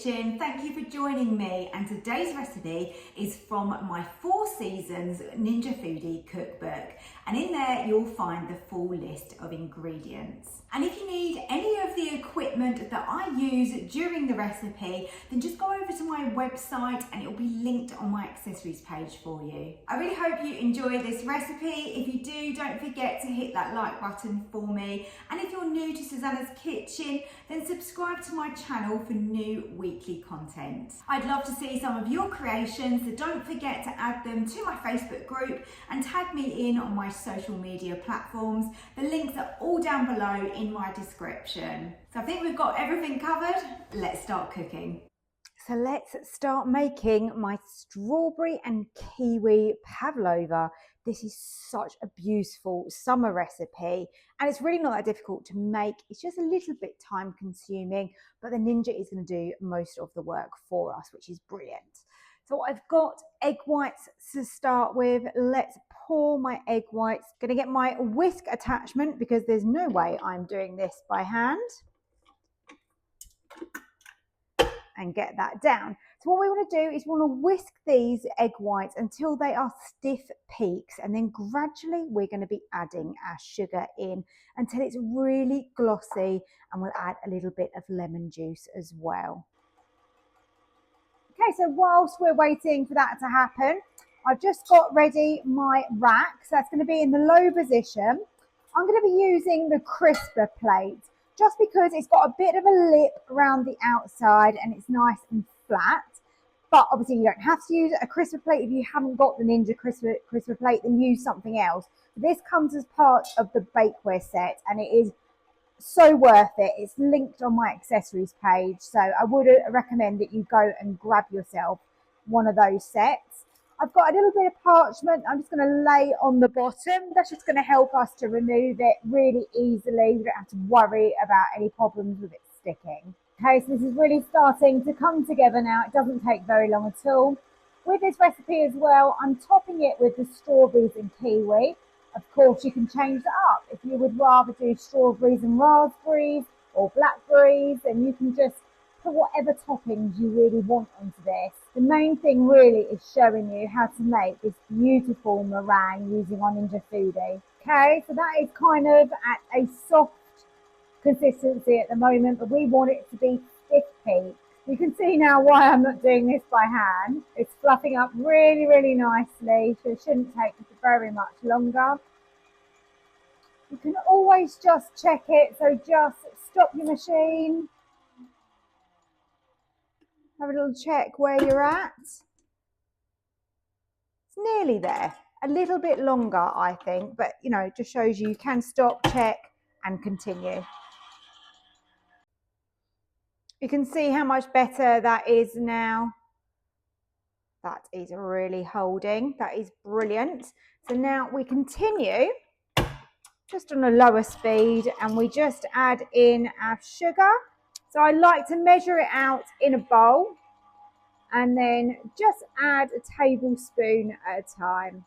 kitchen. Thank you for joining me, and today's recipe is from my 4 Seasons Ninja Foodie cookbook, and in there you'll find the full list of ingredients. And if you need any of the equipment that I use during the recipe, then just go over to my website and it'll be linked on my accessories page for you. I really hope you enjoy this recipe. If you do, don't forget to hit that like button for me. And if you're new to Susannah's Kitchen, then subscribe to my channel for new weekly content. I'd love to see some of your creations, so don't forget to add them to my Facebook group and tag me in on my social media platforms. The links are all down below in my description. So I think we've got everything covered. Let's start cooking. So let's start making my strawberry and kiwi pavlova. This is such a beautiful summer recipe, and it's really not that difficult to make. It's just a little bit time consuming, but the Ninja is going to do most of the work for us, which is brilliant. So I've got egg whites to start with. Let's pour my egg whites. Going to get my whisk attachment because there's no way I'm doing this by hand. And get that down. So what we want to do is we want to whisk these egg whites until they are stiff peaks, and then gradually we're going to be adding our sugar in until it's really glossy, and we'll add a little bit of lemon juice as well. Okay, so whilst we're waiting for that to happen, I've just got ready my rack. So that's going to be in the low position. I'm going to be using the crisper plate, just because it's got a bit of a lip around the outside and it's nice and flat. But obviously you don't have to use a crisper plate. If you haven't got the Ninja crisper plate, then use something else. This comes as part of the bakeware set, and it is so worth it. It's linked on my accessories page, so I would recommend that you go and grab yourself one of those sets. I've got a little bit of parchment I'm just going to lay on the bottom. That's just going to help us to remove it really easily. We don't have to worry about any problems with it sticking. Okay, so this is really starting to come together now. It doesn't take very long at all. With this recipe as well, I'm topping it with the strawberries and kiwi. Of course, you can change that up. If you would rather do strawberries and raspberries or blackberries, then you can just put whatever toppings you really want onto this. The main thing really is showing you how to make this beautiful meringue using our Ninja Foodie. Okay, so that is kind of at a soft consistency at the moment, but we want it to be stiff peaks. You can see now why I'm not doing this by hand. It's fluffing up really, really nicely, so it shouldn't take very much longer. You can always just check it, so just stop your machine. Have a little check where you're at. It's nearly there. A little bit longer, I think, but you know, it just shows you can stop, check, and continue. You can see how much better that is now. That is really holding. That is brilliant. So now we continue just on a lower speed, and we just add in our sugar. So I like to measure it out in a bowl and then just add a tablespoon at a time.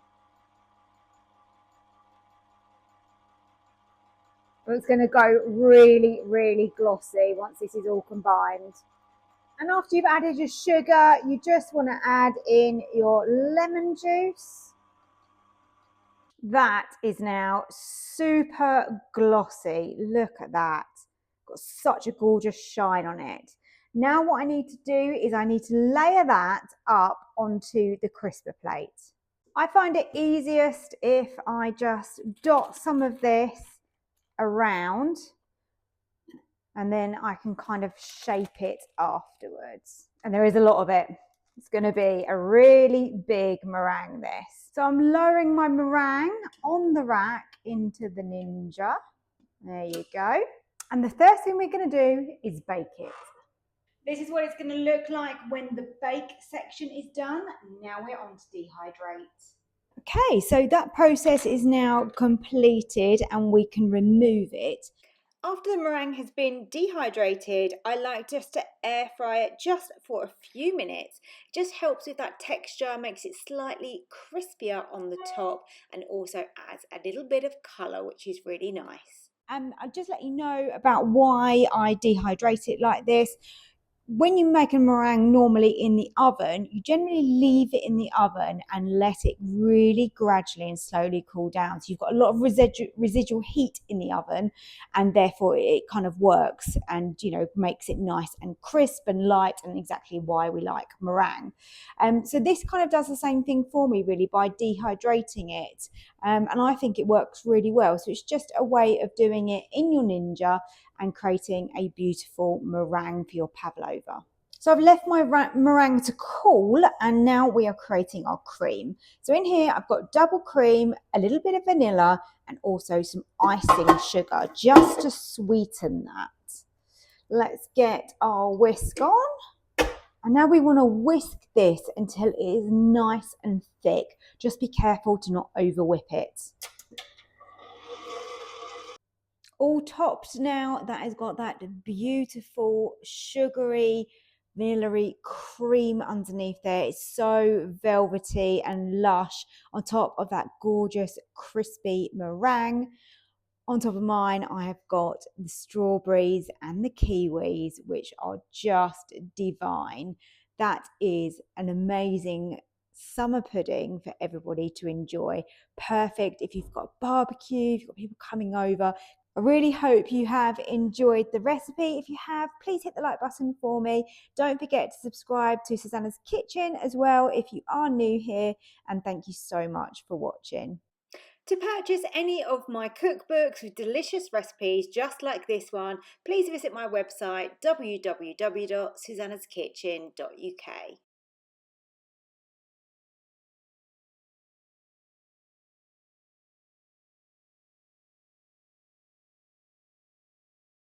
It's going to go really, really glossy once this is all combined. And after you've added your sugar, you just want to add in your lemon juice. That is now super glossy. Look at that. Got such a gorgeous shine on it. Now what I need to do is I need to layer that up onto the crisper plate. I find it easiest if I just dot some of this around, and then I can kind of shape it afterwards. And there is a lot of it. It's going to be a really big meringue, this. So I'm lowering my meringue on the rack into the Ninja. There you go. And the first thing we're going to do is bake it. This is what it's going to look like when the bake section is done. Now we're on to dehydrate. Okay, so that process is now completed and we can remove it. After the meringue has been dehydrated, I like just to air fry it just for a few minutes. It just helps with that texture, makes it slightly crispier on the top, and also adds a little bit of colour, which is really nice. And I'll just let you know about why I dehydrate it like this. when you make a meringue normally in the oven, you generally leave it in the oven and let it really gradually and slowly cool down. So you've got a lot of residual heat in the oven, and therefore it kind of works and, you know, makes it nice and crisp and light, and exactly why we like meringue. So this kind of does the same thing for me really by dehydrating it. And I think it works really well. So it's just a way of doing it in your Ninja and creating a beautiful meringue for your pavlova. So I've left my meringue to cool, and now we are creating our cream. So in here I've got double cream, a little bit of vanilla, and also some icing sugar just to sweeten that. Let's get our whisk on. And now we want to whisk this until it is nice and thick. Just be careful to not over whip it. All topped now, that has got that beautiful sugary vanilla-y cream underneath there. It's so velvety and lush on top of that gorgeous crispy meringue. On top of mine, I have got the strawberries and the kiwis, which are just divine. That is an amazing summer pudding for everybody to enjoy. Perfect if you've got a barbecue, if you've got people coming over. I really hope you have enjoyed the recipe. If you have, please hit the like button for me. Don't forget to subscribe to Susannah's Kitchen as well if you are new here. And thank you so much for watching. To purchase any of my cookbooks with delicious recipes just like this one, please visit my website www.susannaskitchen.uk.